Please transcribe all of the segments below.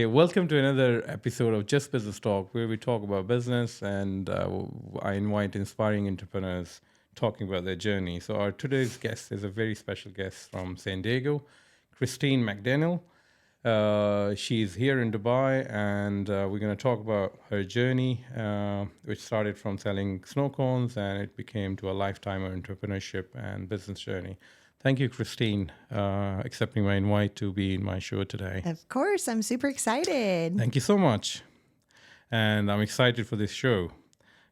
Okay, welcome to another episode of Just Business Talk, where we talk about business and I invite inspiring entrepreneurs talking about their journey. So, our today's guest is a very special guest from San Diego, Christine Mcdannell. She's here in Dubai, and we're going to talk about her journey, which started from selling snow cones and it became to a lifetime of entrepreneurship and business journey. Thank you, Christine, accepting my invite to be in my show today. Of course, I'm super excited. Thank you so much. And I'm excited for this show.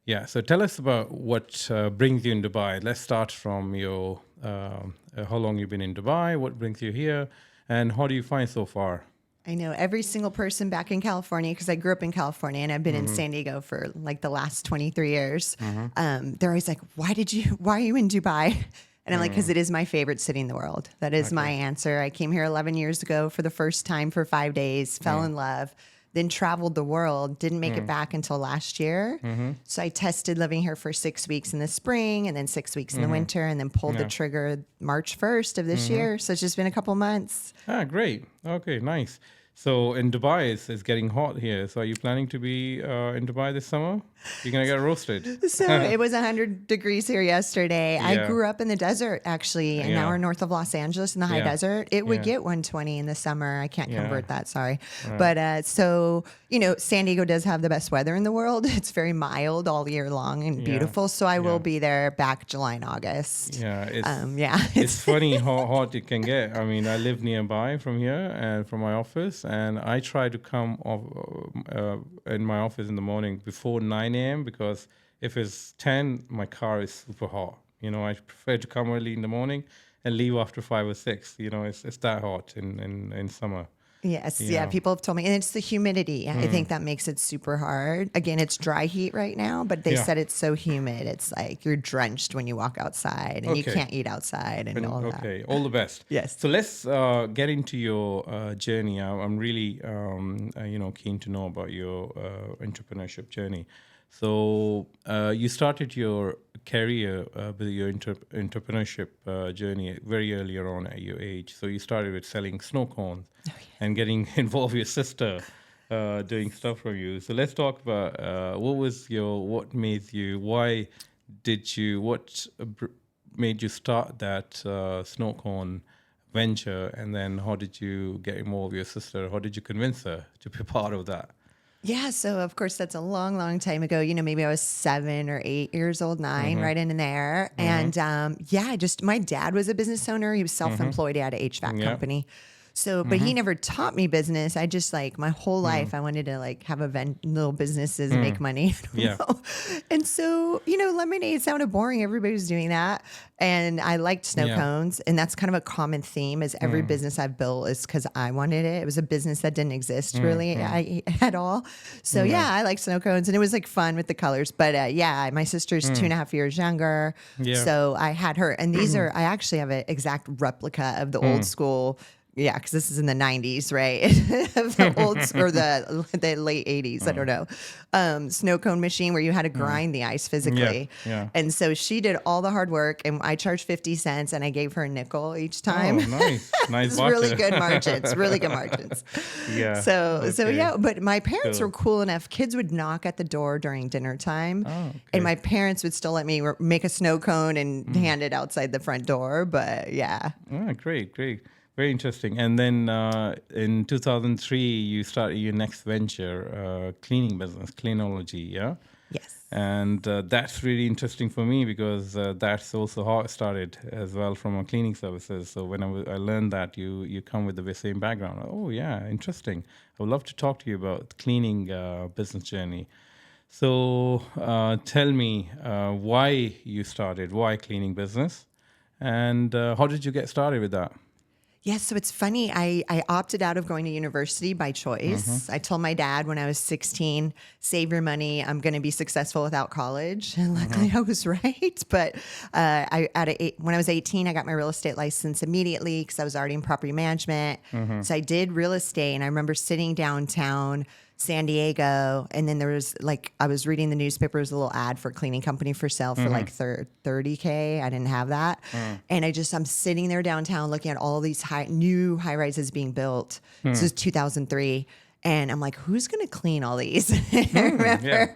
Yeah, so tell us about what brings you in Dubai. Let's start from your how long you've been in Dubai, what brings you here, and how do you find so far? I know every single person back in California, because I grew up in California and I've been in San Diego for like the last 23 years. They're always like, why are you in Dubai? And I'm like, because it is my favorite city in the world. That is my answer. I came here 11 years ago for the first time for 5 days, fell in love, then traveled the world, didn't make it back until last year. So I tested living here for 6 weeks in the spring and then 6 weeks in the winter and then pulled the trigger March 1st of this year. So it's just been a couple months. Ah, great. Okay, nice. So in Dubai, it's getting hot here. So are you planning to be in Dubai this summer? You're going to get roasted. So it was 100 degrees here yesterday. Yeah. I grew up in the desert, actually, an hour north of Los Angeles in the high desert. It would get 120 in the summer. I can't convert that, sorry. But so, San Diego does have the best weather in the world. It's very mild all year long and beautiful. So I will be there back July and August. Yeah, It's it's funny how hot it can get. I mean, I live nearby from here and from my office, and I try to come in my office in the morning before 9 a.m. because if it's 10, my car is super hot. I prefer to come early in the morning and leave after 5 or 6. It's that hot in summer. Yes. Yeah. People have told me, and it's the humidity. I think that makes it super hard. Again, it's dry heat right now, but they said it's so humid. It's like you're drenched when you walk outside and you can't eat outside and all that. Okay. All the best. Yes. So let's get into your journey. I'm really, keen to know about your entrepreneurship journey. So you started your career with your entrepreneurship journey very earlier on at your age. So you started with selling snow cones and getting involved with your sister doing stuff for you. So let's talk about what made you start that snow cone venture, and then how did you get involved with your sister? How did you convince her to be part of that? Yeah, so of course that's a long, long time ago. Maybe I was 7 or 8 years old, 9, right in there. And my dad was a business owner. He was self-employed. He had an HVAC company. So, but he never taught me business. I just my whole life, I wanted to have little businesses and make money. I don't know. And so, lemonade sounded boring. Everybody was doing that. And I liked snow cones. And that's kind of a common theme is every business I've built is because I wanted it. It was a business that didn't exist really at all. So I like snow cones and it was fun with the colors. But my sister's 2.5 years younger. Yeah. So I had her. And these I actually have an exact replica of the old school. Yeah, because this is in the 90s, right? Of the old or the late 80s, I don't know. Snow cone machine where you had to grind the ice physically. Yeah. And so she did all the hard work, and I charged 50 cents, and I gave her a nickel each time. Oh, nice. Nice It's really good margins, really good margins. Yeah. So but my parents were cool enough. Kids would knock at the door during dinner time, and my parents would still let me make a snow cone and hand it outside the front door. But yeah. Oh, great. Very interesting. And then in 2003, you started your next venture, cleaning business, Cleanology, yeah? Yes. And that's really interesting for me because that's also how it started as well from cleaning services. So when I learned that you come with the same background, oh yeah, interesting. I would love to talk to you about cleaning business journey. So tell me why you started, why cleaning business, and how did you get started with that? Yes, so it's funny. I opted out of going to university by choice. I told my dad when I was 16, save your money. I'm going to be successful without college. And luckily I was right. But when I was 18, I got my real estate license immediately because I was already in property management. So I did real estate. And I remember sitting downtown San Diego, and then there was I was reading the newspaper, there was a little ad for a cleaning company for sale for $30K. I didn't have that. And I'm sitting there downtown looking at all these new high rises being built. This is 2003. And I'm like, who's going to clean all these? I remember. Yeah.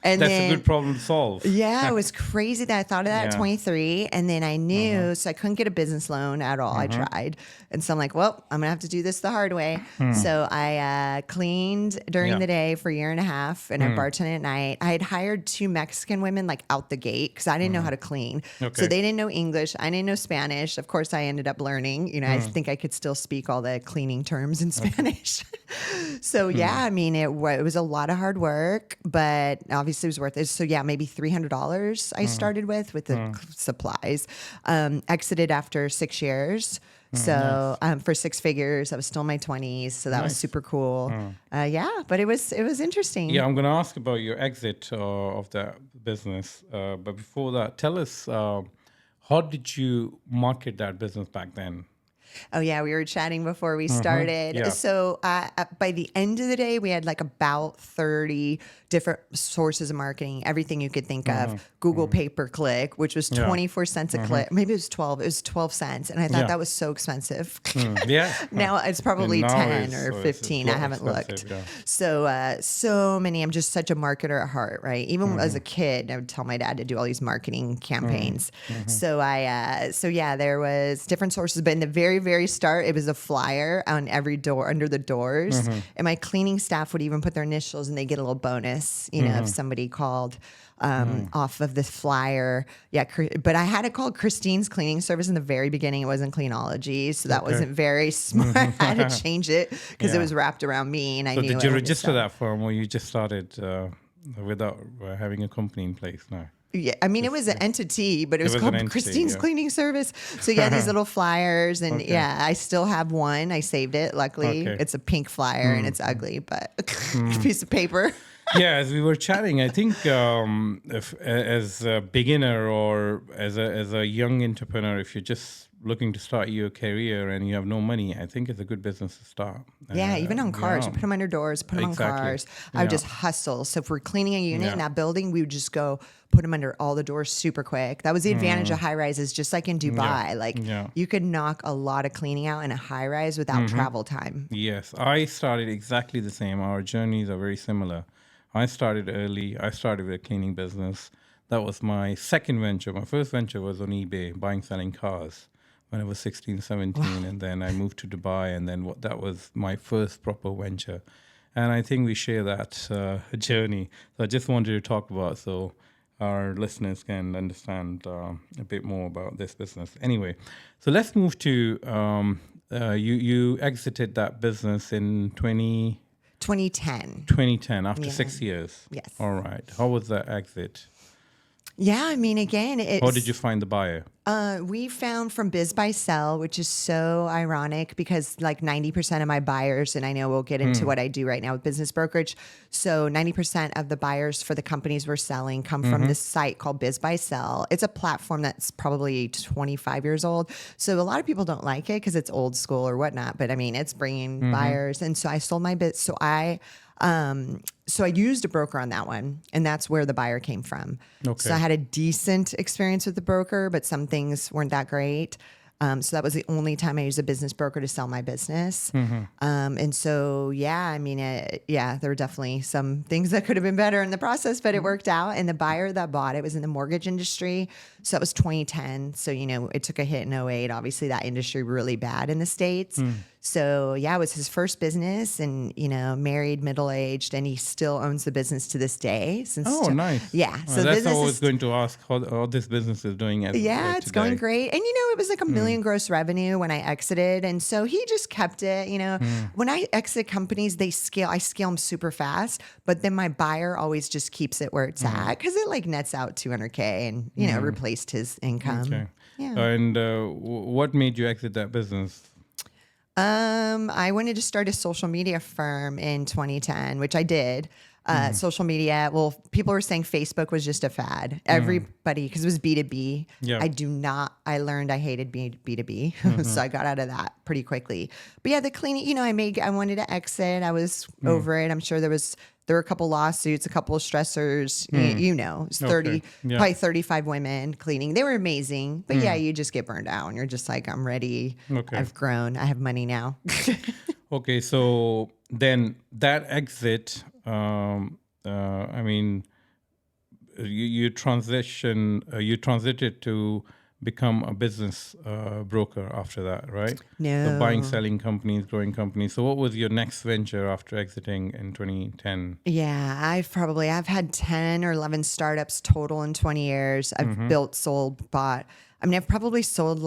And That's then, a good problem to solve. yeah, it was crazy that I thought of that at Yeah. 23. And then I knew, so I couldn't get a business loan at all. I tried. And so I'm like, well, I'm going to have to do this the hard way. So I cleaned during Yeah. the day for a year and a half, and I bartended at night. I had hired 2 Mexican women like out the gate because I didn't know how to clean. Okay. So they didn't know English. I didn't know Spanish. Of course, I ended up learning. You know, I think I could still speak all the cleaning terms in Spanish. So yeah, I mean, it was a lot of hard work, but obviously it was worth it. So yeah, maybe $300 I started with the supplies. Exited after 6 years. So for 6 figures, I was still in my 20s. So that was super cool. Yeah, but it was interesting. Yeah, I'm going to ask about your exit of that business. But before that, tell us, how did you market that business back then? Oh yeah, we were chatting before we started. Yeah. So by the end of the day, we had like about 30 different sources of marketing, everything you could think of. Google pay-per-click, which was 24 cents a click. Maybe it was 12. It was 12 cents. And I thought that was so expensive. Yeah. Now it's probably Now 10 it's- or so 15. it's I haven't looked. expensive, yeah. So many. I'm just such a marketer at heart, right? Even as a kid, I would tell my dad to do all these marketing campaigns. So yeah, there was different sources, but in the very start, it was a flyer on every door under the doors, and my cleaning staff would even put their initials, and they get a little bonus, you know, if somebody called off of this flyer. Yeah, but I had it called Christine's Cleaning Service in the very beginning. It wasn't Cleanology, so that wasn't very smart. I had to change it because it was wrapped around me, and I So knew. did I you wanted to register sell. that firm, or you just started without having a company in place? No. Yeah, I mean, it was an entity, but it was was called an entity, Christine's yeah. Cleaning Service. So yeah, these little flyers, and yeah, I still have one. I saved it. Luckily, Okay. it's a pink flyer and it's ugly, but a piece of paper. Yeah, as we were chatting, I think if as a beginner or as a young entrepreneur, if you're just looking to start your career and you have no money, I think it's a good business to start. Yeah, even on cars, you put them under doors, put them Exactly. on cars. I would Yeah. just hustle. So if we're cleaning a unit Yeah. in that building, we would just go put them under all the doors super quick. That was the advantage of high rises, just like in Dubai. Like Yeah. you could knock a lot of cleaning out in a high rise without travel time. Yes, I started exactly the same. Our journeys are very similar. I started early. I started with a cleaning business. That was my second venture. My first venture was on eBay, buying, selling cars when I was 16, 17. And then I moved to Dubai. And then that was my first proper venture. And I think we share that journey. So I just wanted to talk about so our listeners can understand a bit more about this business. Anyway, so let's move to you exited that business in 2010. 2010 after Yeah. 6 years. Yes. All right. How was that exit? Yeah, I mean, again, it's, How did you find the buyer? we found from Biz by Sell, which is so ironic because like 90% of my buyers, and I know we'll get into what I do right now with business brokerage. So 90% of the buyers for the companies we're selling come from this site called Biz by Sell. It's a platform that's probably 25 years old. So a lot of people don't like it because it's old school or whatnot. But I mean, it's bringing buyers. And so I sold my bit. So I used a broker on that one, and that's where the buyer came from. Okay. So I had a decent experience with the broker, but some things weren't that great. So that was the only time I used a business broker to sell my business. And so, yeah, I mean, there were definitely some things that could have been better in the process, but it worked out. And the buyer that bought it was in the mortgage industry. So that was 2010. So, you know, it took a hit in 2008. Obviously, that industry really bad in the States. So, yeah, it was his first business and, you know, married, middle-aged, and he still owns the business to this day. Nice. Yeah. Well, So the that's business how I was is, going to ask how this business is doing. yeah, it's going great. And, you know, it was like $1 million gross revenue when I exited. And so he just kept it, you know. When I exit companies, I scale them super fast. But then my buyer always just keeps it where it's at because it like nets out $200K and, you know, replaced his income. Okay. Yeah. And what made you exit that business? I wanted to start a social media firm in 2010, which I did. Social media. Well, people were saying Facebook was just a fad. Everybody, because it was B2B. Yeah. I learned I hated B2B. So I got out of that pretty quickly. But yeah, the cleaning, you know, I wanted to exit. I was over it. I'm sure there were a couple lawsuits, a couple of stressors, you know, it's 30, Okay. Yeah. probably 35 women cleaning. They were amazing. But yeah, you just get burned out and you're just like, I'm ready. Okay. I've grown. I have money now. Okay, so then that exit, I mean, you transited to become a business broker after that, right? So buying, No. selling companies, growing companies. So what was your next venture after exiting in 2010? Yeah, I've had 10 or 11 startups total in 20 years. I've built, sold, bought. I mean, I've probably sold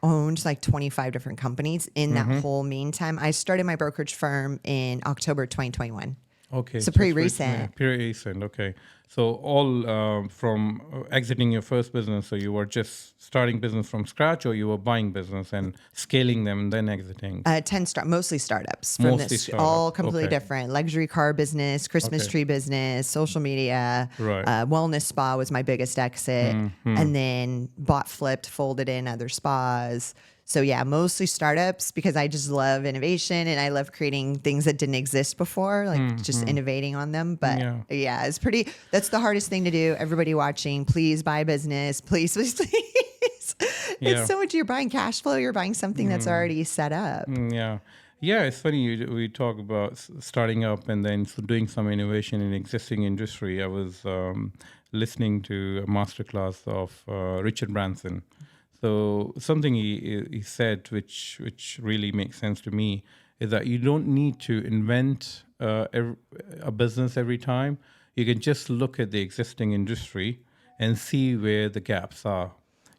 owned like 25 different companies in that whole meantime. I started my brokerage firm in October 2021. Okay, So pretty just recently, recent. pretty recent. Okay, so all from exiting your first business. So you were just starting business from scratch, or you were buying business and scaling them and then exiting? 10 mostly startups from Mostly this, all startups. completely Okay, different. Luxury car business, Christmas okay, tree business, social media, right. wellness spa was my biggest exit. And then bought, flipped, folded in other spas. So yeah, mostly startups because I just love innovation and I love creating things that didn't exist before, like just innovating on them. But Yeah. yeah, that's the hardest thing to do. Everybody watching, please buy a business. Please, please, please. It's Yeah. so much, you're buying cash flow, you're buying something that's already set up. Yeah. Yeah, it's funny we talk about starting up and then doing some innovation in existing industry. I was listening to a masterclass of Richard Branson. So something he said, which really makes sense to me, is that you don't need to invent a business every time. You can just look at the existing industry and see where the gaps are.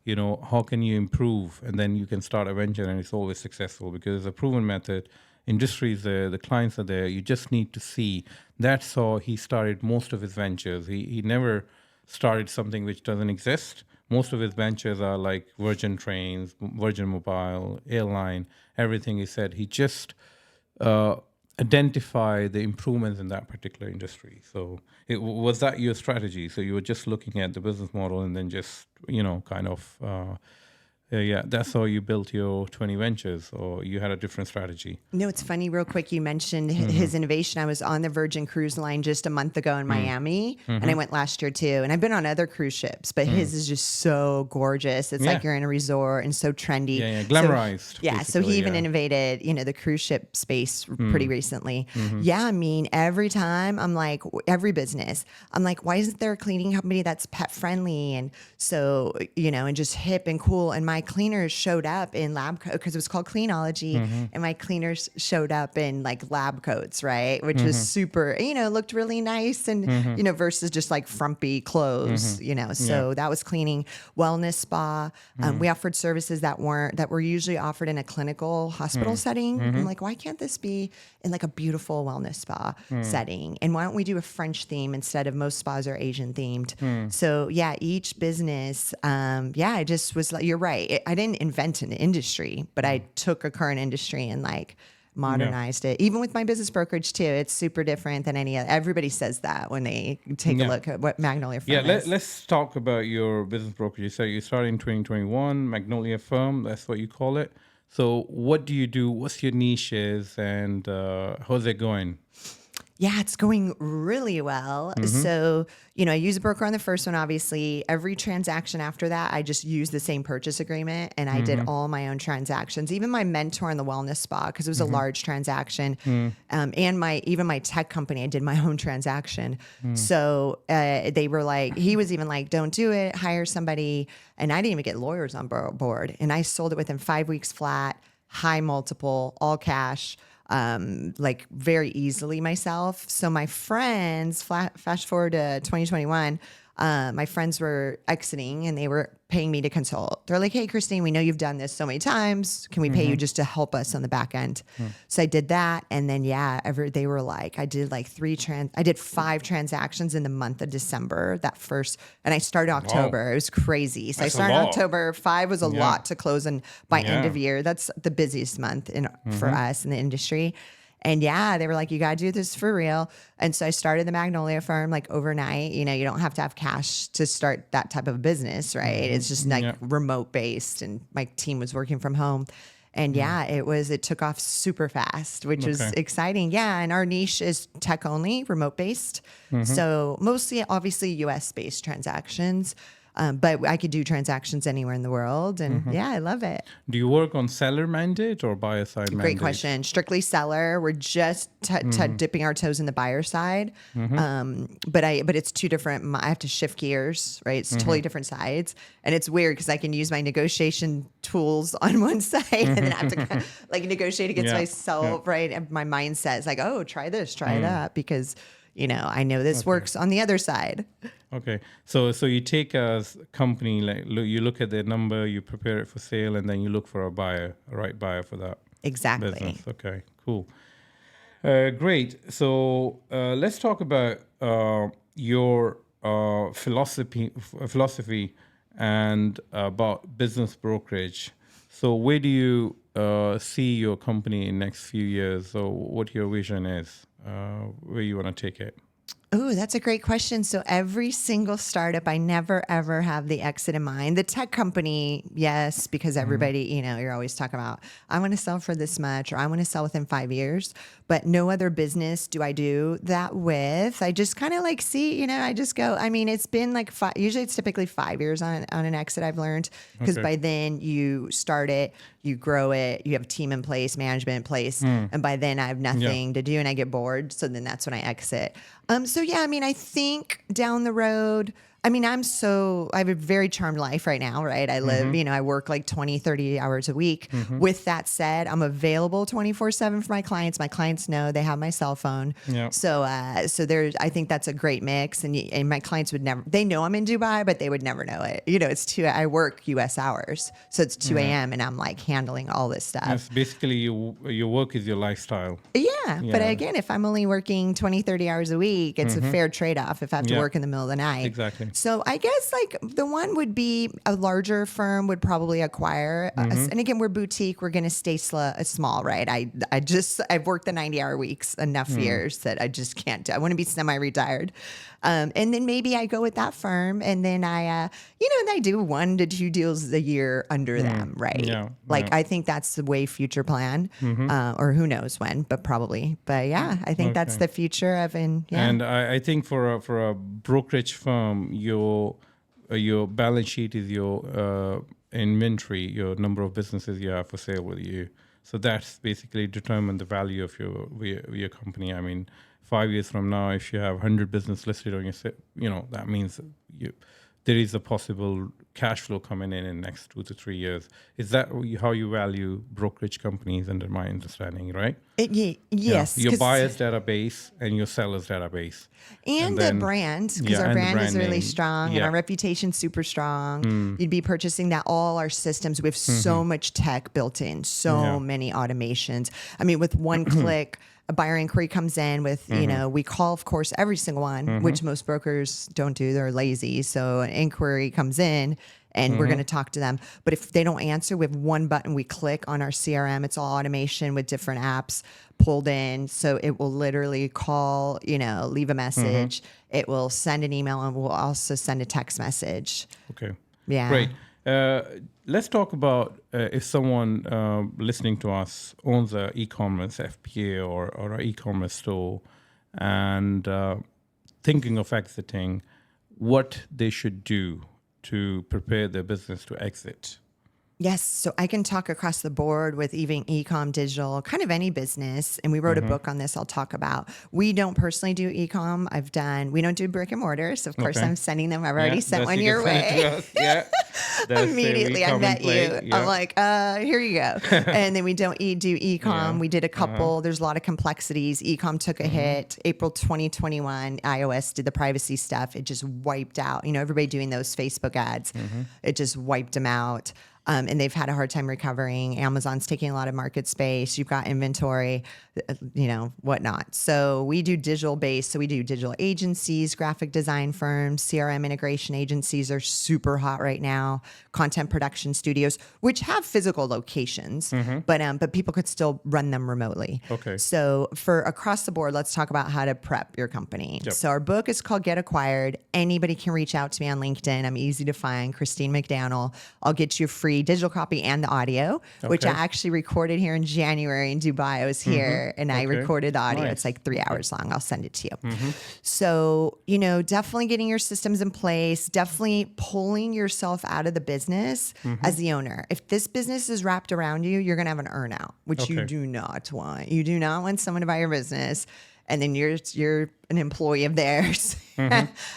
How can you improve, and then you can start a venture, and it's always successful because it's a proven method. Industry is there, the clients are there. You just need to see. That's how he started most of his ventures. He never started something which doesn't exist. Most of his ventures are like Virgin Trains, Virgin Mobile, airline, everything. He said he just identify the improvements in that particular industry. So was that your strategy? So you were just looking at the business model and then just, kind of, that's how you built your 20 ventures, or you had a different strategy? No, it's funny, real quick. You mentioned his innovation. I was on the Virgin Cruise Line just a month ago in Miami, and I went last year too. And I've been on other cruise ships, but his is just so gorgeous. It's like you're in a resort and so trendy. Yeah, glamorized. So he even innovated, the cruise ship space pretty recently. Yeah, I mean, every time I'm like, every business, I'm like, why isn't there a cleaning company that's pet friendly? And so, and just hip and cool. And my cleaners showed up in lab coats because it was called Cleanology, and my cleaners showed up in like lab coats, right? Which was super, looked really nice and, versus just like frumpy clothes, so that was cleaning. Wellness spa. We offered services that were usually offered in a clinical hospital setting. I'm like, why can't this be in like a beautiful wellness spa setting? And why don't we do a French theme instead of most spas are Asian themed? So yeah, each business, I just was like, you're right. I didn't invent an industry, but I took a current industry and like modernized it. Even with my business brokerage too, it's super different than any other. Everybody says that when they take a look at what Magnolia Firm is. Let's talk about your business brokerage. You said you started in 2021, Magnolia Firm, that's what you call it. So what do you do? What's your niches, and how's it going? Yeah, it's going really well. So, I use a broker on the first one, obviously. Every transaction after that, I just use the same purchase agreement, and I did all my own transactions. Even my mentor in the wellness spa, because it was a large transaction, and my tech company, I did my own transaction. So they were like, he was even like, don't do it, hire somebody. And I didn't even get lawyers on board. And I sold it within 5 weeks flat, high multiple, all cash. Like very easily myself. So my friends, fast forward to 2021, my friends were exiting and they were paying me to consult. They're like, hey, Christine, we know you've done this so many times. Can we pay you just to help us on the back end? So I did that. And then, they were like, I did like 5 transactions in the month of December, that first, and I started October. Wow. It was crazy. So I started October. 5 was a lot to close. And by end of year, that's the busiest month for us in the industry. And they were like, you got to do this for real. And so I started the Magnolia Firm like overnight. You don't have to have cash to start that type of business, right? It's just like remote based, and my team was working from home. And it took off super fast, which was exciting. Yeah. And our niche is tech only, remote based. So mostly obviously US based transactions. But I could do transactions anywhere in the world. And yeah, I love it. Do you work on seller mandate or buyer side mandate? Great question. Strictly seller. We're just dipping our toes in the buyer side. But it's two different. I have to shift gears, right? It's totally different sides. And it's weird because I can use my negotiation tools on one side and then I have to kind of, like negotiate against myself, right? And my mindset is like, oh, try this, try that, because I know this works on the other side. Okay. So you take a company, like you look at their number, you prepare it for sale, and then you look for a right buyer for that Exactly. business. Okay, cool. Great. So let's talk about your philosophy and about business brokerage. So where do you see your company in next few years? So what your vision is, where you want to take it? Oh, that's a great question. So every single startup, I never, ever have the exit in mind. The tech company, yes, because everybody, you're always talking about, I want to sell for this much, or I want to sell within 5 years. But no other business do I do that with. I just kind of like see, I just go, I mean, it's been like usually it's typically 5 years on an exit, I've learned, because by then you start it, you grow it, you have a team in place, management in place. And by then I have nothing to do and I get bored. So then that's when I exit. So yeah, I mean, I think down the road, I mean, I have a very charmed life right now, right? I live, I work like 20, 30 hours a week. With that said, I'm available 24/7 for my clients. My clients know they have my cell phone. Yep. So I think that's a great mix. And my clients would never, they know I'm in Dubai, but they would never know it. I work US hours. So it's 2 a.m. and I'm like handling all this stuff. Yes, basically your work is your lifestyle. Yeah. But again, if I'm only working 20, 30 hours a week, it's a fair trade-off if I have to work in the middle of the night. Exactly. So I guess like the one would be a larger firm would probably acquire us. And again, we're boutique. We're going to stay small, right? I've worked the 90-hour weeks enough years that I just can't do. I want to be semi-retired. And then maybe I go with that firm and then I do 1 to 2 deals a year under them, right? Yeah, I think that's the way future plan, or who knows when, but probably. But yeah, I think that's the future of And I think for a brokerage firm, your balance sheet is your inventory, your number of businesses you have for sale with you. So that's basically determine the value of your company. I mean, 5 years from now, if you have 100 business listed on your, that means there is a possible cash flow coming in the next 2 to 3 years. Is that how you value brokerage companies, under my understanding, right? Yes. Your buyer's database and your seller's database. And the brand, because our brand is really strong and our reputation's super strong. You'd be purchasing that. All our systems, we have so much tech built in, so many automations. I mean, with one click, a buyer inquiry comes in with, we call, of course, every single one, which most brokers don't do. They're lazy. So an inquiry comes in and we're going to talk to them. But if they don't answer, we have one button we click on our CRM. It's all automation with different apps pulled in. So it will literally call, leave a message. It will send an email and we'll also send a text message. Okay. Yeah. Great. Let's talk about if someone listening to us owns an e-commerce FBA or an e-commerce store and thinking of exiting, what they should do to prepare their business to exit. Yes. So I can talk across the board with even e-com, digital, kind of any business. And we wrote a book on this I'll talk about. We don't personally do e-com. We don't do brick and mortar. So of course I'm sending them. I've already sent one your way. Immediately I met you. Yeah. I'm like, here you go. And then we don't do e-com. Yeah. We did a couple. There's a lot of complexities. E-com took a hit. April 2021, iOS did the privacy stuff. It just wiped out, everybody doing those Facebook ads. It just wiped them out. And they've had a hard time recovering. Amazon's taking a lot of market space. You've got inventory, whatnot. So we do digital based. So we do digital agencies, graphic design firms, CRM integration agencies are super hot right now. Content production studios, which have physical locations, but people could still run them remotely. Okay. So for across the board, let's talk about how to prep your company. Yep. So our book is called Get Acquired. Anybody can reach out to me on LinkedIn. I'm easy to find. Christine Mcdannell. I'll get you a free free digital copy and the audio, which I actually recorded here in January in Dubai. I was here and I recorded the audio. It's like 3 hours long. I'll send it to you. So, definitely getting your systems in place, definitely pulling yourself out of the business as the owner. If this business is wrapped around you, you're going to have an earnout, which you do not want. You do not want someone to buy your business and then you're an employee of theirs.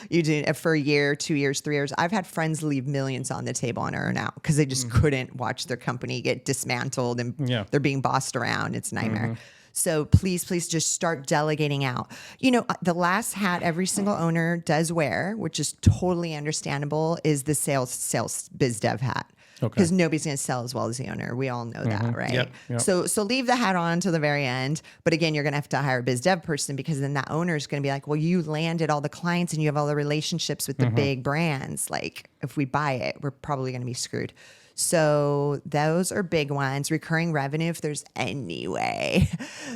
You do it for a year, 2 years, 3 years. I've had friends leave millions on the table on earnout because they just couldn't watch their company get dismantled and they're being bossed around. It's a nightmare. So please just start delegating out. The last hat every single owner does wear, which is totally understandable, is the sales biz dev hat. Because nobody's going to sell as well as the owner. We all know that, right? Yep. So leave the hat on until the very end. But again, you're going to have to hire a biz dev person because then that owner is going to be like, well, you landed all the clients and you have all the relationships with the big brands. Like if we buy it, we're probably going to be screwed. So those are big ones. Recurring revenue, if there's any way.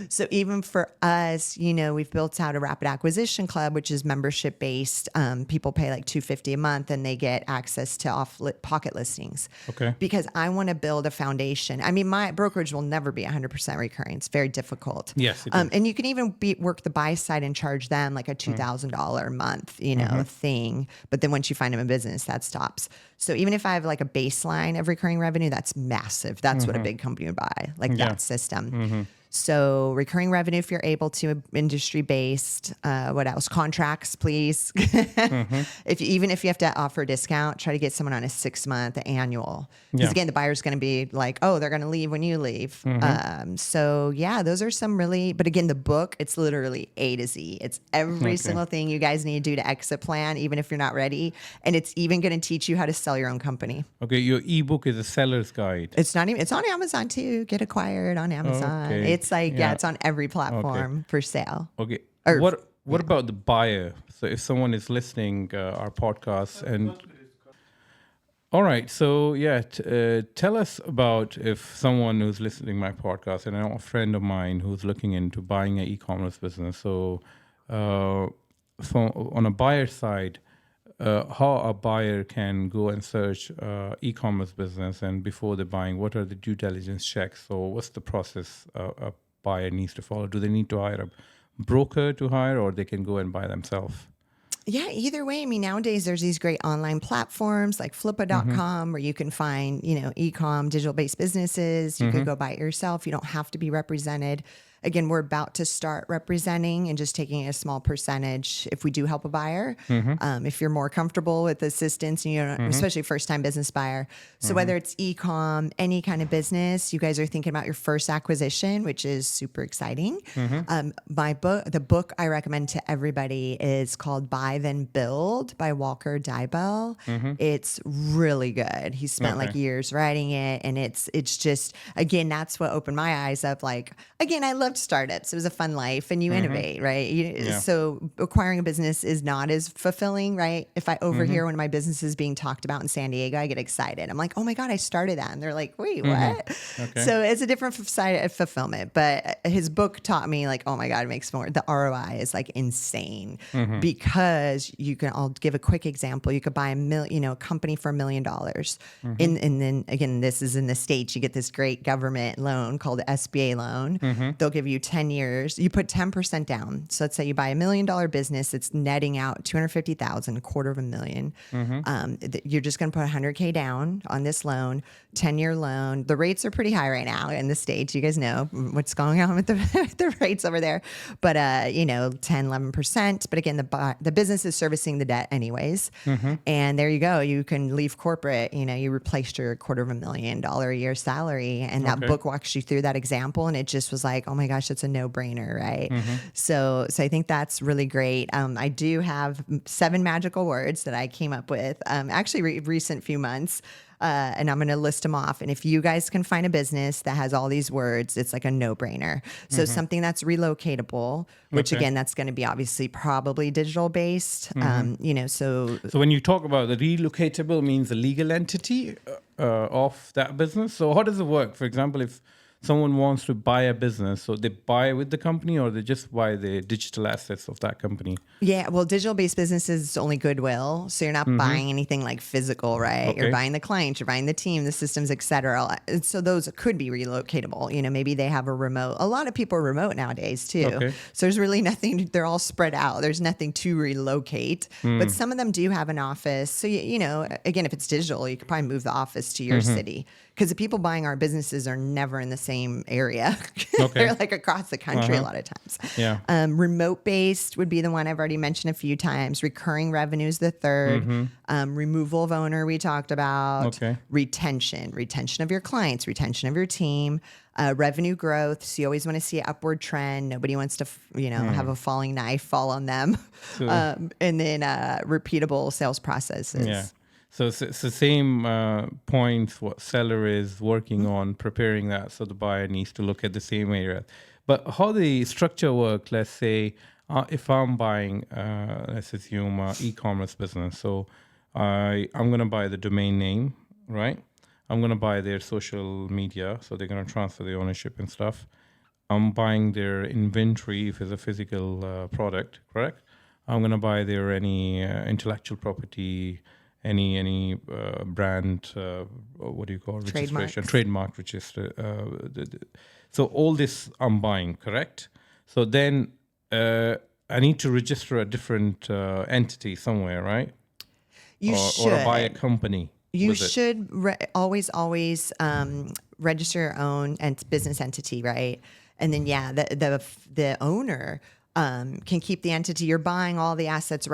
So even for us, we've built out a rapid acquisition club, which is membership based. People pay like $250 a month and they get access to pocket listings. Because I want to build a foundation. I mean, my brokerage will never be 100% recurring. It's very difficult. Yes. And you can even work the buy side and charge them like a $2,000 a month, thing. But then once you find them in business, that stops. So even if I have like a baseline of recurring revenue, that's massive. That's what a big company would buy, like that system. So recurring revenue, if you're able to, industry-based. What else? Contracts, please. Even if you have to offer a discount, try to get someone on a 6-month annual. Because again, the buyer's going to be like, oh, they're going to leave when you leave. So those are some really, but again, the book, it's literally A to Z. It's every single thing you guys need to do to exit plan, even if you're not ready. And it's even going to teach you how to sell your own company. Okay, your ebook is a seller's guide. It's not even, it's on Amazon too. Get acquired on Amazon. It's like, it's on every platform for sale. Okay. What about the buyer? So if someone is listening our podcast and all right, so tell us about if someone who's listening my podcast and I know a friend of mine who's looking into buying an e-commerce business. So on a buyer side, how a buyer can go and search e-commerce business, and before they're buying, what are the due diligence checks? So what's the process a buyer needs to follow? Do they need to hire a broker to hire, or they can go and buy themselves? Yeah, either way. I mean, nowadays there's these great online platforms like flippa.com where you can find, e-com, digital-based businesses. You could go buy it yourself. You don't have to be represented. Again, we're about to start representing and just taking a small percentage if we do help a buyer. If you're more comfortable with assistance, especially first-time business buyer. So whether it's e-com, any kind of business, you guys are thinking about your first acquisition, which is super exciting. The book I recommend to everybody is called Buy Then Build by Walker Dybel. It's really good. He spent like years writing it, and it's just, again, that's what opened my eyes up. Like, again, I loved startups. It was a fun life, and you innovate, right? So acquiring a business is not as fulfilling, right? If I overhear one of my businesses being talked about in San Diego, I get excited. I'm like, oh my God, I started that. And they're like, wait, what? So it's a different side of fulfillment. But his book taught me like, oh my God, it makes more. The ROI is like insane because I'll give a quick example. You could buy a company for $1 million. And then again, this is in the States, you get this great government loan called the SBA loan. They'll give you 10 years. You put 10% down. So let's say you buy $1 million business. It's netting out $250,000, $250,000. You're just going to put $100K down on this loan, 10-year loan. The rates are pretty high right now in the States. You guys know what's going on with the rates over there. But, 10, 11%. But again, the business is servicing the debt anyways. And there you go. You can leave corporate. You replaced your $250,000 a year salary. And that book walks you through that example. And it just was like, oh my gosh, it's a no-brainer, right? So I think that's really great. I do have 7 magical words that I came up with actually recent few months. And I'm going to list them off. And if you guys can find a business that has all these words, it's like a no-brainer. So something that's relocatable, which again, that's going to be obviously probably digital based. So when you talk about the relocatable, means the legal entity of that business. So how does it work? For example, if someone wants to buy a business, so they buy with the company or they just buy the digital assets of that company? Yeah, well, digital-based businesses is only goodwill, so you're not buying anything like physical, right? You're Okay. buying the client, you're buying the team, the systems, et cetera. So those could be relocatable. Maybe they have a remote. A lot of people are remote nowadays too. Okay. So there's really nothing. They're all spread out. There's nothing to relocate, but some of them do have an office. So again, if it's digital, you could probably move the office to your city. Because the people buying our businesses are never in the same area. Okay. They're like across the country a lot of times. Yeah. Remote based would be the one I've already mentioned a few times. Recurring revenue is the third. Removal of owner we talked about. Okay. Retention of your clients, retention of your team. Revenue growth. So you always want to see an upward trend. Nobody wants to, have a falling knife fall on them. So- And then repeatable sales processes. Yeah. So it's the same points what seller is working on preparing that, so the buyer needs to look at the same area. But how the structure work? Let's say if I'm buying, let's assume e-commerce business. So I'm going to buy the domain name, right? I'm going to buy their social media, so they're going to transfer the ownership and stuff. I'm buying their inventory if it's a physical product, correct? I'm going to buy their any intellectual property, any brand, what do you call it? Registration, trademark register. So all this I'm buying, correct? So then I need to register a different entity somewhere, right? You should. Or buy a company. You should always register your own business entity, right? And then, the owner can keep the entity. You're buying all the assets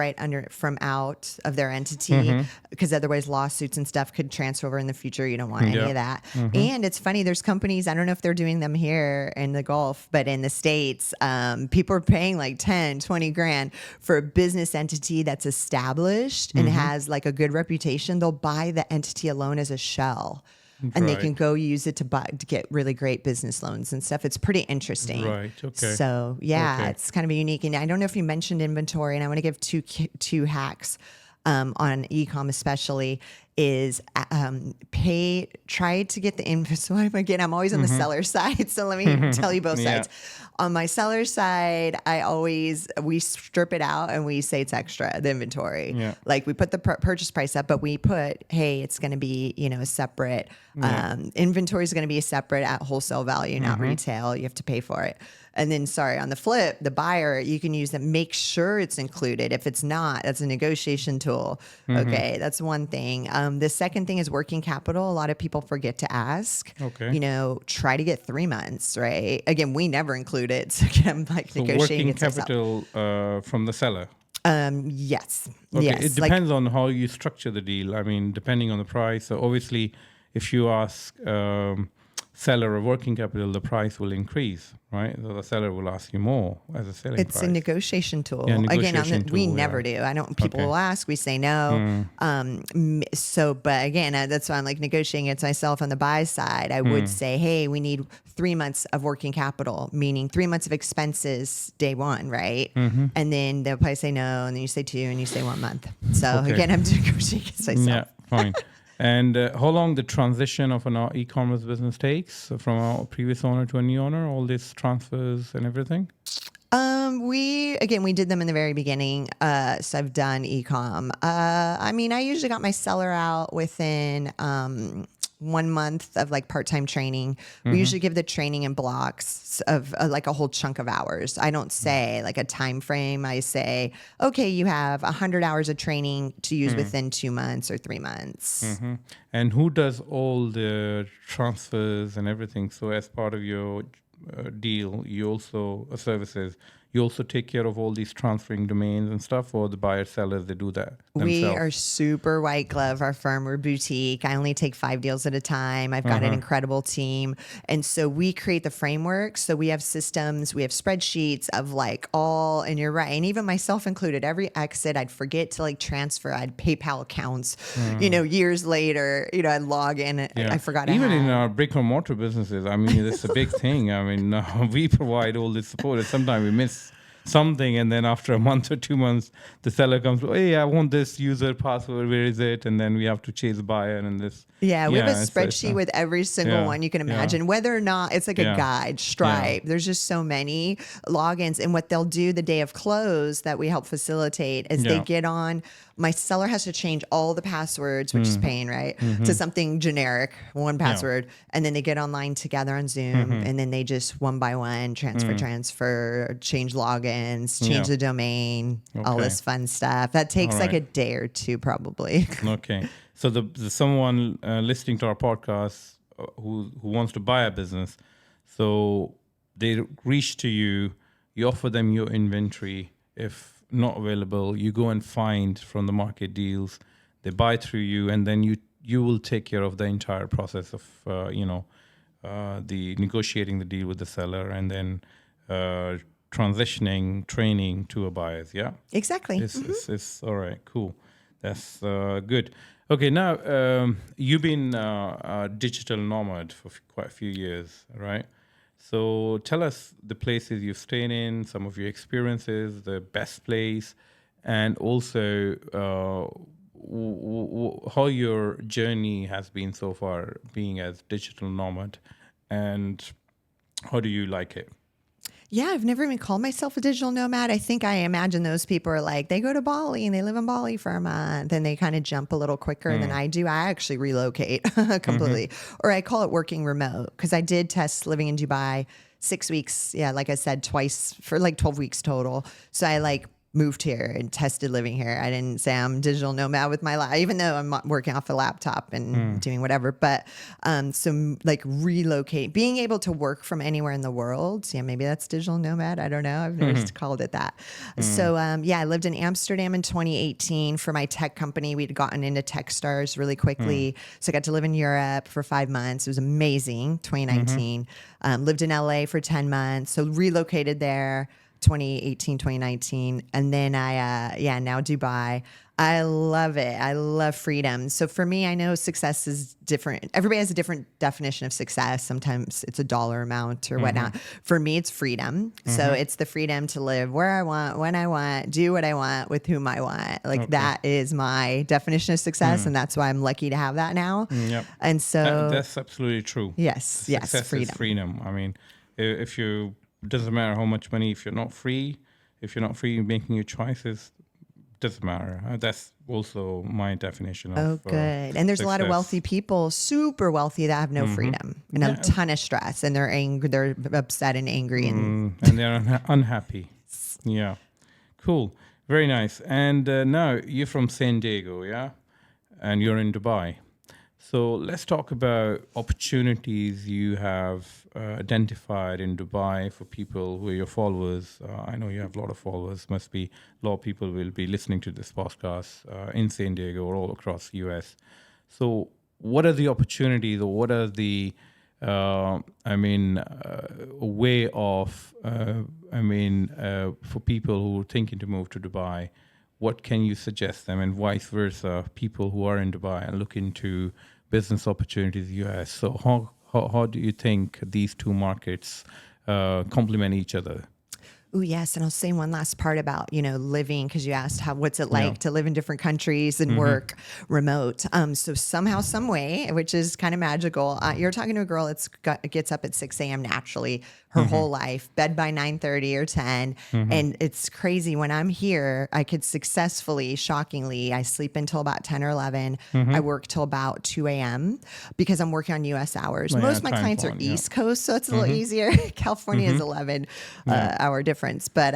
from out of their entity, because otherwise lawsuits and stuff could transfer over in the future. You don't want any of that. And it's funny, there's companies, I don't know if they're doing them here in the Gulf, but in the States, people are paying like 10, 20 grand for a business entity that's established and has like a good reputation. They'll buy the entity alone as a shell. And they can go use it to get really great business loans and stuff. It's pretty interesting. Right. Okay. So it's kind of unique. And I don't know if you mentioned inventory, and I want to give two hacks on e-com especially. Is try to get the inventory. So again, I'm always on the seller side. So let me tell you both sides. On my seller side, we strip it out and we say it's extra, the inventory. Yeah. Like we put the purchase price up, but we put, hey, it's going to be, a separate, inventory is going to be a separate at wholesale value, not retail. You have to pay for it. And then, on the flip, the buyer, you can use that. Make sure it's included. If it's not, that's a negotiation tool. Okay, that's one thing. The second thing is working capital. A lot of people forget to ask. Okay. Try to get 3 months, right? Again, we never include it. So I'm like negotiating working capital from the seller. Yes. Okay. Yes. It depends on how you structure the deal. I mean, depending on the price. So obviously, if you ask seller of working capital, the price will increase, right? So the seller will ask you more as a selling price. It's a negotiation tool. Yeah, Again, we never do. I don't. People will ask. We say no. But again, that's why I'm like negotiating it myself on the buy side. I would say, hey, we need 3 months of working capital, meaning 3 months of expenses day one, right? And then they'll probably say no, and then you say 2, and you say 1 month. So again, I'm negotiating against myself. Yeah, fine. And how long the transition of an e-commerce business takes from a previous owner to a new owner, all these transfers and everything? We did them in the very beginning. So I've done e-com. I usually got my seller out within 1 month of like part-time training. We usually give the training in blocks of like a whole chunk of hours. I don't say like a time frame. I say, okay, you have 100 hours of training to use within 2 months or 3 months. And who does all the transfers and everything? So as part of your deal, you also services, you also take care of all these transferring domains and stuff, or the buyer sellers, they do that themselves? We are super white glove, our firm. We're boutique. I only take 5 deals at a time. I've got an incredible team. And so we create the framework. So we have systems, we have spreadsheets of like all, and you're right. And even myself included, every exit, I'd forget to like transfer. I'd PayPal accounts, years later, I'd log in. I forgot. Even in our brick and mortar businesses, I mean, it's a big thing. I mean, we provide all this support, and sometimes we miss something, and then after a month or 2 months, the seller comes, hey, I want this user password, where is it? And then we have to chase the buyer and this. Yeah, we have a spreadsheet with every single one you can imagine, whether or not it's like a guide, Stripe. There's just so many logins. And what they'll do the day of close that we help facilitate is they get on. My seller has to change all the passwords, which is pain, right? To something generic, one password. And then they get online together on Zoom. And then they just one by one transfer, change logins, change the domain, all this fun stuff. That takes like a day or two probably. Okay. So the someone listening to our podcast who wants to buy a business, so they reach to you, you offer them your inventory. If not available, you go and find from the market deals. They buy through you, and then you will take care of the entire process of the negotiating the deal with the seller, and then transitioning training to a buyer. Yeah, exactly. It's all right. Cool. That's good. Okay, now you've been a digital nomad for quite a few years, right? So tell us the places you've stayed in, some of your experiences, the best place, and also how your journey has been so far being as digital nomad, and how do you like it? Yeah, I've never even called myself a digital nomad. I think I imagine those people are like, they go to Bali and they live in Bali for a month and they kind of jump a little quicker than I do. I actually relocate completely. Or I call it working remote, because I did test living in Dubai 6 weeks. Yeah, like I said, twice for like 12 weeks total. So I moved here and tested living here. I didn't say I'm digital nomad with my life, even though I'm working off a laptop and doing whatever. But so relocate, being able to work from anywhere in the world. Yeah, maybe that's digital nomad. I don't know. I've never called it that. So I lived in Amsterdam in 2018 for my tech company. We'd gotten into Techstars really quickly. So I got to live in Europe for 5 months. It was amazing. 2019. Lived in LA for 10 months. So relocated there. 2018, 2019. And then now Dubai. I love it. I love freedom. So for me, I know success is different. Everybody has a different definition of success. Sometimes it's a dollar amount or whatnot. For me, it's freedom. So it's the freedom to live where I want, when I want, do what I want with whom I want. That is my definition of success. And that's why I'm lucky to have that now. Yep. And so that's absolutely true. Yes. Success Freedom. is freedom. I mean, if you, doesn't matter how much money, if you're not free making your choices, doesn't matter. That's also my definition of good. And there's success. a lot of wealthy people, super wealthy, that have no freedom and a ton of stress, and they're angry, they're upset and angry, and they're unhappy. Yeah, cool, very nice. And now you're from San Diego, yeah, and you're in Dubai. So let's talk about opportunities you have identified in Dubai for people who are your followers. I know you have a lot of followers. Must be a lot of people will be listening to this podcast in San Diego or all across the US. So what are the opportunities, or what are the way of for people who are thinking to move to Dubai? What can you suggest them, and vice versa, people who are in Dubai and looking to business opportunities in the US? So how do you think these two markets complement each other? Oh, yes. And I'll say one last part about, living, because you asked what's it like to live in different countries and work remote. So somehow, some way, which is kind of magical, you're talking to a girl that gets up at 6 a.m. naturally her whole life, bed by 9:30 or 10. And it's crazy. When I'm here, I could successfully, shockingly, I sleep until about 10 or 11. I work till about 2 a.m. because I'm working on U.S. hours. Most of my clients are East Coast, so it's a little easier. California is 11 hour difference. But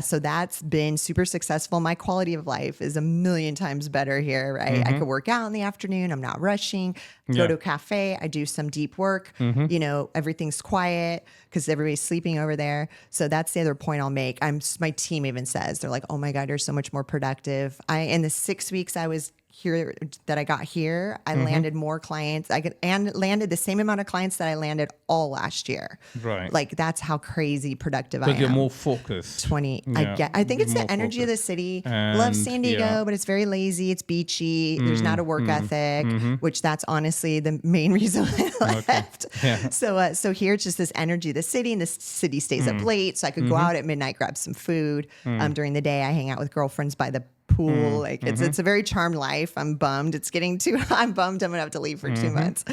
so that's been super successful. My quality of life is a million times better here, right? I could work out in the afternoon. I'm not rushing. Go to a cafe. I do some deep work. Everything's quiet because everybody's sleeping over there. So that's the other point I'll make. My team even says, they're like, oh my God, you're so much more productive. In the 6 weeks I was here that I got here, I landed more clients. And landed the same amount of clients that I landed all last year. Right. Like that's how crazy productive I Because am. you're more focused. 20. Yeah, I think it's you're the more energy of the focused. city. And, Love San Diego, yeah. but it's very lazy. It's beachy. There's not a work ethic, which that's honestly the main reason I left. Yeah. So here it's just this energy of the city, and the city stays up late. So I could go out at midnight, grab some food. During the day, I hang out with girlfriends by the pool. Like it's a very charmed life. I'm bummed. I'm bummed I'm gonna have to leave for 2 months.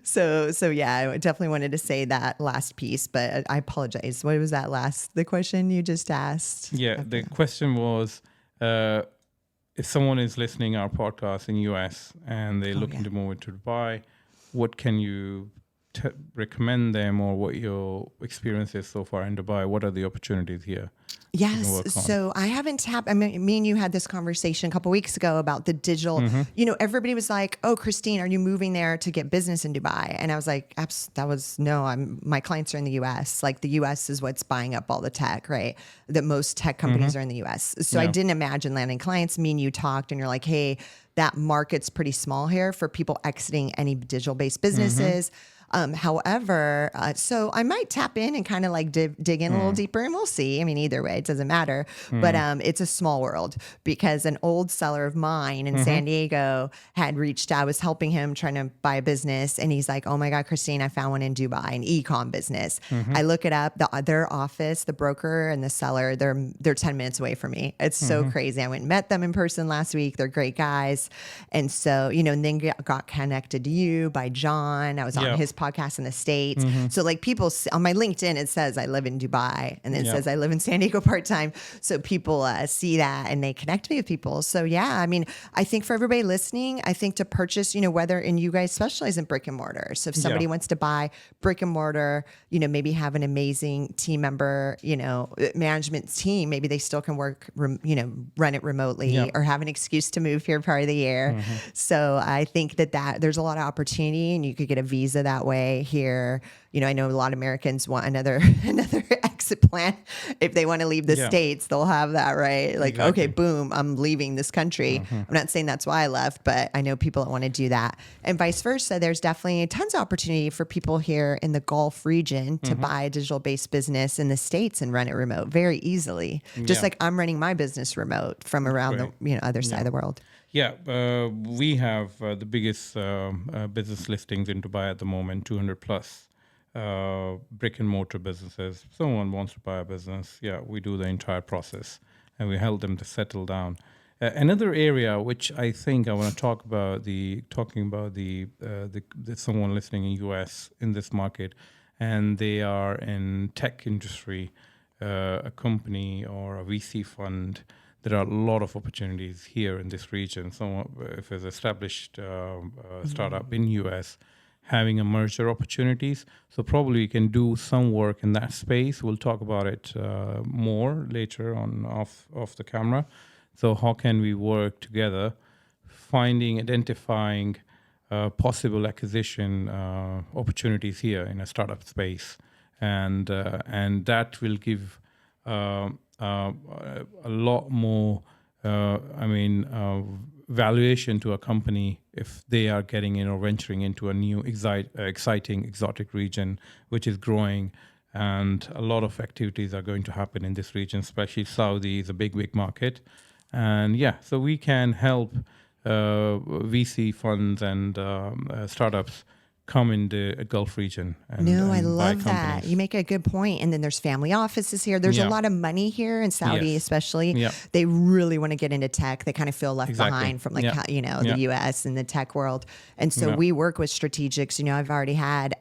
So yeah, I definitely wanted to say that last piece, but I apologize. What was the question you just asked? Yeah, the question was, if someone is listening our podcast in US and they're looking to move into Dubai, what can you recommend them, or what your experience is so far in Dubai? What are the opportunities here? Yes. So I haven't me and you had this conversation a couple weeks ago about the digital, everybody was like, oh, Christine, are you moving there to get business in Dubai? And I was like, my clients are in the US. Like the US is what's buying up all the tech, right? That most tech companies are in the US. So I didn't imagine landing clients. Me and you talked and you're like, hey, that market's pretty small here for people exiting any digital based businesses. However, so I might tap in and kind of like dig in a little deeper, and we'll see. I mean, either way, it doesn't matter. But it's a small world, because an old seller of mine in San Diego had reached out. I was helping him trying to buy a business, and he's like, "Oh my God, Christine, I found one in Dubai, an e-com business." I look it up. Their office, the broker and the seller, they're 10 minutes away from me. It's so crazy. I went and met them in person last week. They're great guys, and so and then got connected to you by John. I was on his podcast in the States. So like people on my LinkedIn, it says I live in Dubai, and then it says I live in San Diego part-time. So people see that and they connect me with people. So yeah, I mean, I think for everybody listening, I think to purchase, whether, and you guys specialize in brick and mortar. So if somebody wants to buy brick and mortar, maybe have an amazing team member, management team, maybe they still can work, run it remotely or have an excuse to move here part of the year. So I think that there's a lot of opportunity, and you could get a visa that way here. I know a lot of Americans want another exit plan. If they want to leave the States, they'll have that, right? Like, okay, boom, I'm leaving this country. I'm not saying that's why I left, but I know people that want to do that. And vice versa, there's definitely tons of opportunity for people here in the Gulf region to buy a digital-based business in the States and run it remote very easily. Just like I'm running my business remote from around the other side of the world. Yeah, we have the biggest business listings in Dubai at the moment, 200 plus brick and mortar businesses. If someone wants to buy a business, we do the entire process, and we help them to settle down. Another area which I think I want to talk about, someone listening in US in this market, and they are in tech industry, a company or a VC fund. There are a lot of opportunities here in this region. So if it's established startup in US, having a merger opportunities. So probably we can do some work in that space. We'll talk about it more later on off the camera. So how can we work together, identifying possible acquisition opportunities here in a startup space, and that will give a lot more, valuation to a company if they are getting in or venturing into a new exciting exotic region which is growing, and a lot of activities are going to happen in this region, especially Saudi is a big market. And so we can help VC funds and startups come in the Gulf region. I love that. You make a good point. And then there's family offices here. There's a lot of money here in Saudi, especially. Yeah. They really want to get into tech. They kind of feel left behind from the US and the tech world. And so we work with strategics. I've already had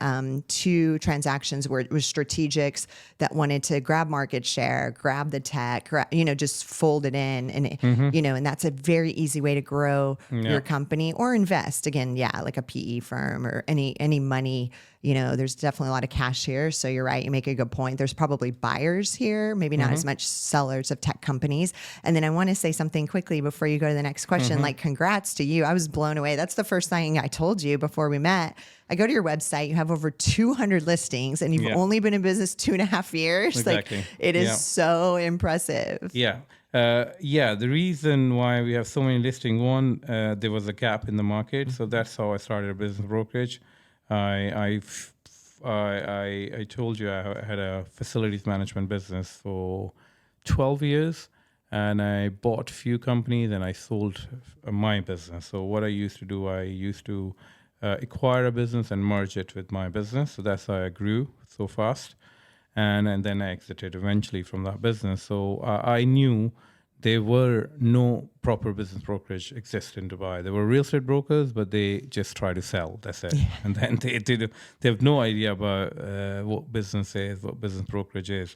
2 transactions where it was strategics that wanted to grab market share, grab the tech, just fold it in. And, and that's a very easy way to grow your company or invest. Again, like a PE firm or any money, there's definitely a lot of cash here. So you're right. You make a good point. There's probably buyers here, maybe not as much sellers of tech companies. And then I want to say something quickly before you go to the next question, like congrats to you. I was blown away. That's the first thing I told you before we met. I go to your website, you have over 200 listings and you've only been in business 2.5 years. Exactly. Like it is so impressive. Yeah. The reason why we have so many listings, one, there was a gap in the market, so that's how I started a business brokerage. I told you I had a facilities management business for 12 years, and I bought few companies and I sold my business. So what I used to do, I used to acquire a business and merge it with my business. So that's how I grew so fast. And then I exited eventually from that business. So I knew there were no proper business brokerage exist in Dubai. There were real estate brokers, but they just try to sell. That's it. Yeah. And then they have no idea about what business is, what business brokerage is.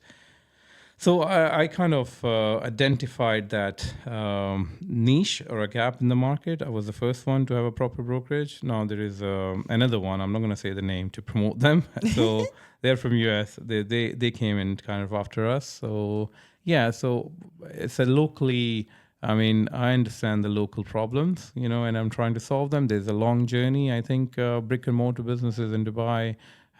So I kind of identified that niche or a gap in the market. I was the first one to have a proper brokerage. Now there is another one. I'm not going to say the name to promote them. So they're from US. They came in kind of after us. So yeah, so it's a locally. I mean, I understand the local problems, and I'm trying to solve them. There's a long journey. I think brick and mortar businesses in Dubai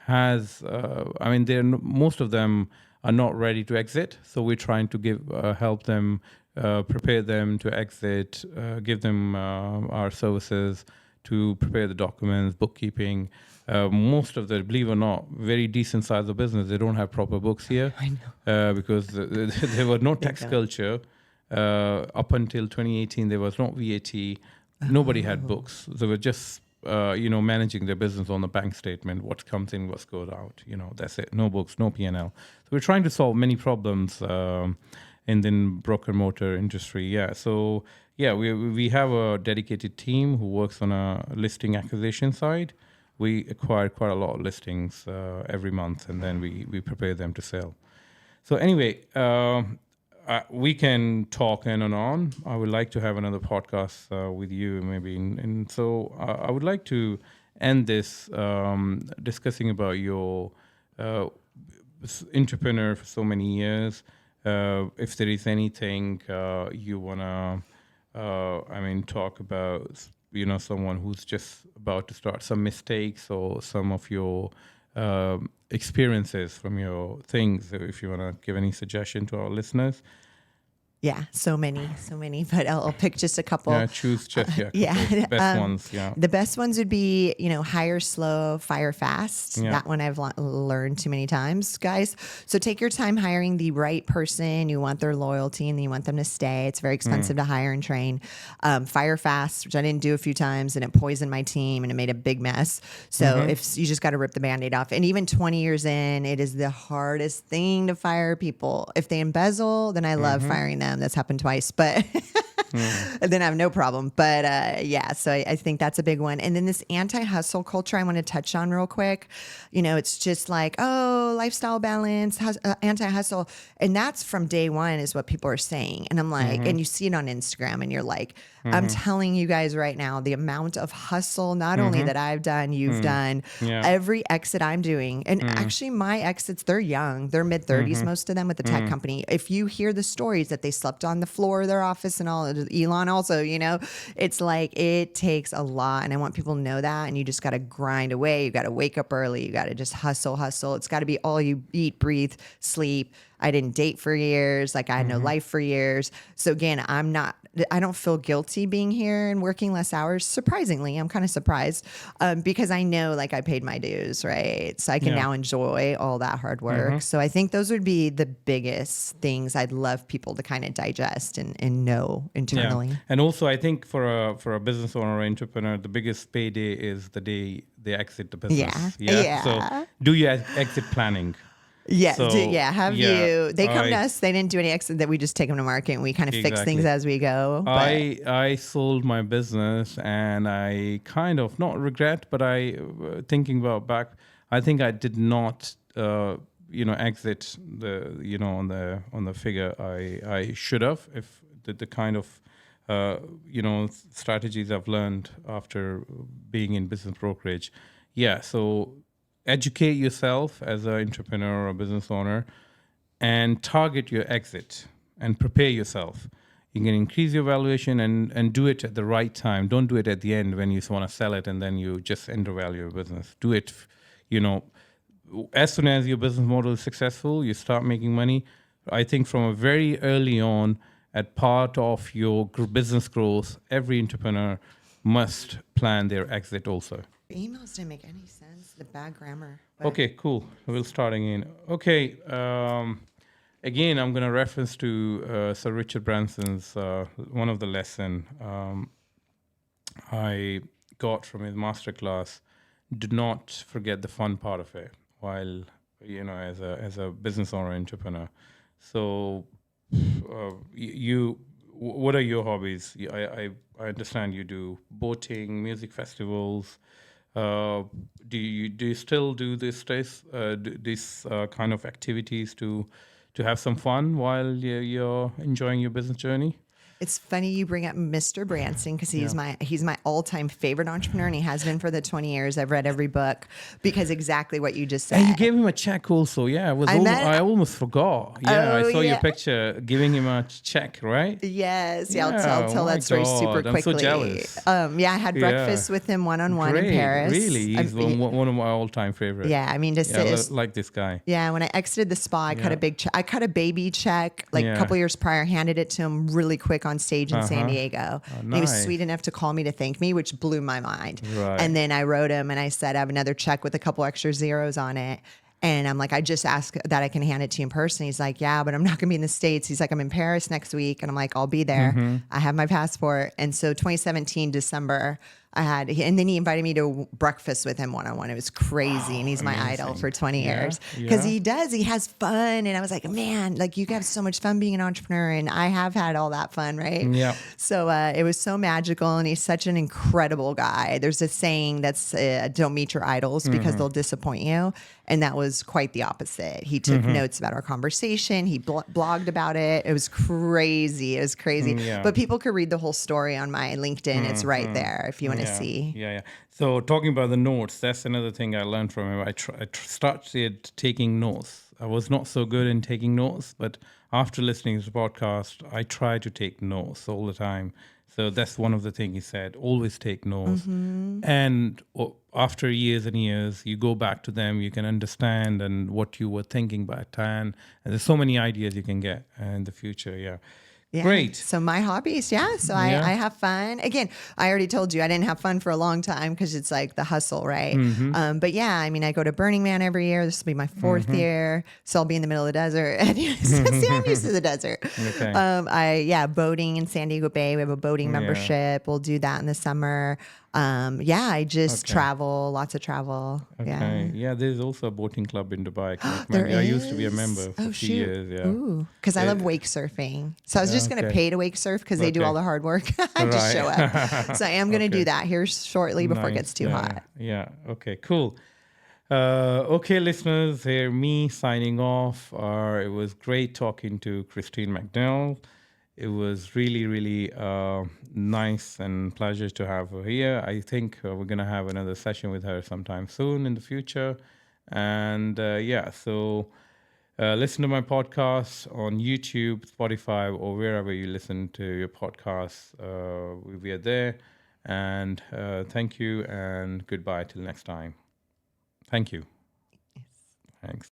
has. Most of them are not ready to exit. So we're trying to help them, prepare them to exit, give them our services to prepare the documents, bookkeeping. Most of the, believe it or not, very decent size of business, they don't have proper books here. I know. Because there was no tax culture. Up until 2018, there was no VAT. Nobody had books. They were just managing their business on the bank statement, what comes in, what goes out, that's it. No books, no P&L. So we're trying to solve many problems in the broker motor industry. Yeah. So yeah, we have a dedicated team who works on a listing acquisition side. We acquire quite a lot of listings every month, and then we prepare them to sell. So anyway, we can talk in and on. I would like to have another podcast with you, maybe. And so I would like to end this discussing about your entrepreneur for so many years. If there is anything you want to, talk about, someone who's just about to start, some mistakes or some of your experiences from your things, if you want to give any suggestion to our listeners. Yeah, so many, but I'll pick just a couple. Yeah, choose just the best ones. Yeah, the best ones would be hire slow, fire fast. Yeah. That one I've learned too many times, guys. So take your time hiring the right person. You want their loyalty and you want them to stay. It's very expensive to hire and train. Fire fast, which I didn't do a few times, and it poisoned my team and it made a big mess. So if you just got to rip the Band-Aid off, and even 20 years in, it is the hardest thing to fire people. If they embezzle, then I love firing them. That's happened twice, but then I have no problem. But so I think that's a big one. And then this anti-hustle culture I want to touch on real quick. It's just like, oh, lifestyle balance, anti-hustle. And that's from day one is what people are saying. And I'm like, and you see it on Instagram and you're like, I'm telling you guys right now, the amount of hustle, not only that I've done, you've done, every exit I'm doing. And actually my exits, they're young. They're mid-30s, most of them with the tech company. If you hear the stories that they slept on the floor of their office and all, Elon also, it's like it takes a lot. And I want people to know that. And you just got to grind away. You got to wake up early. You got to just hustle. It's got to be all you eat, breathe, sleep. I didn't date for years. Like I had no life for years. So again, I don't feel guilty being here and working less hours. Surprisingly, I'm kind of surprised because I know like I paid my dues, right? So I can now enjoy all that hard work. So I think those would be the biggest things I'd love people to kind of digest and know internally. Yeah. And also I think for a business owner or entrepreneur, the biggest payday is the day they exit the business. Yeah. So do your exit planning. Yeah, so, they come to us, they didn't do any exit, that we just take them to market and we kind of fix things as we go. But I sold my business and I kind of, not regret, but thinking about back, I think I did not, exit on the figure I should have, if the kind of, strategies I've learned after being in business brokerage. Yeah, so educate yourself as an entrepreneur or business owner and target your exit and prepare yourself. You can increase your valuation and do it at the right time. Don't do it at the end when you want to sell it and then you just undervalue your business. Do it, as soon as your business model is successful, you start making money. I think from a very early on, at part of your business growth, every entrepreneur must plan their exit also. The emails didn't make any sense. The bad grammar. Okay, cool. We'll start again. Okay. Again, I'm going to reference to Sir Richard Branson's one of the lesson I got from his masterclass. Do not forget the fun part of it while, as a business owner, entrepreneur. So what are your hobbies? I understand you do boating, music festivals. Do you still do this kind of activities to have some fun while you're enjoying your business journey? It's funny you bring up Mr. Branson because he's my all-time favorite entrepreneur, and he has been for the 20 years. I've read every book because exactly what you just said. And you gave him a check also. Yeah, I almost forgot. Yeah, I saw your picture giving him a check, right? Yes. Yeah, I'll tell that story super quickly. I'm so jealous. I had breakfast with him one-on-one in Paris. Really? He's one of my all-time favorites. Yeah, I mean, like this guy. Yeah, when I exited the spa, I cut a big check. I cut a baby check like a couple years prior, handed it to him really quick on stage in San Diego. Oh, nice. He was sweet enough to call me to thank me, which blew my mind. Right. And then I wrote him and I said, I have another check with a couple extra zeros on it. And I'm like, I just asked that I can hand it to you in person. He's like, yeah, but I'm not going to be in the States. He's like, I'm in Paris next week. And I'm like, I'll be there. I have my passport. And so 2017, December, and then he invited me to breakfast with him one-on-one. It was crazy. And he's my idol for 20 years because he has fun. And I was like, man, like you have so much fun being an entrepreneur. And I have had all that fun. Right. Yeah. So it was so magical. And he's such an incredible guy. There's a saying that's don't meet your idols because they'll disappoint you. And that was quite the opposite. He took notes about our conversation. He blogged about it. It was crazy. Yeah. But people could read the whole story on my LinkedIn. It's right there if you want to see. Yeah. So talking about the notes, that's another thing I learned from him. I started taking notes. I was not so good in taking notes, but after listening to the podcast, I try to take notes all the time. So that's one of the things he said, always take notes. And after years and years, you go back to them, you can understand and what you were thinking back then. And there's so many ideas you can get in the future. Yeah. Great. So my hobbies, So I have fun. Again, I already told you I didn't have fun for a long time because it's like the hustle, right? But yeah, I mean, I go to Burning Man every year. This will be my fourth year. So I'll be in the middle of the desert. See, I'm used to the desert. Okay. Boating in San Diego Bay. We have a boating membership. We'll do that in the summer. I just travel, lots of travel. Okay. Yeah, there's also a boating club in Dubai. I used to be a member for a few years. Yeah. Ooh, because I love wake surfing. So I was just going to pay to wake surf because they do all the hard work. I just show up. So I am going to do that here shortly before it gets too hot. Yeah. Okay, cool. Okay, listeners, here me signing off. It was great talking to Christine Mcdannell. It was really, really nice and pleasure to have her here. I think we're going to have another session with her sometime soon in the future. And so listen to my podcast on YouTube, Spotify, or wherever you listen to your podcasts. We are there. And thank you and goodbye till next time. Thank you. Yes. Thanks.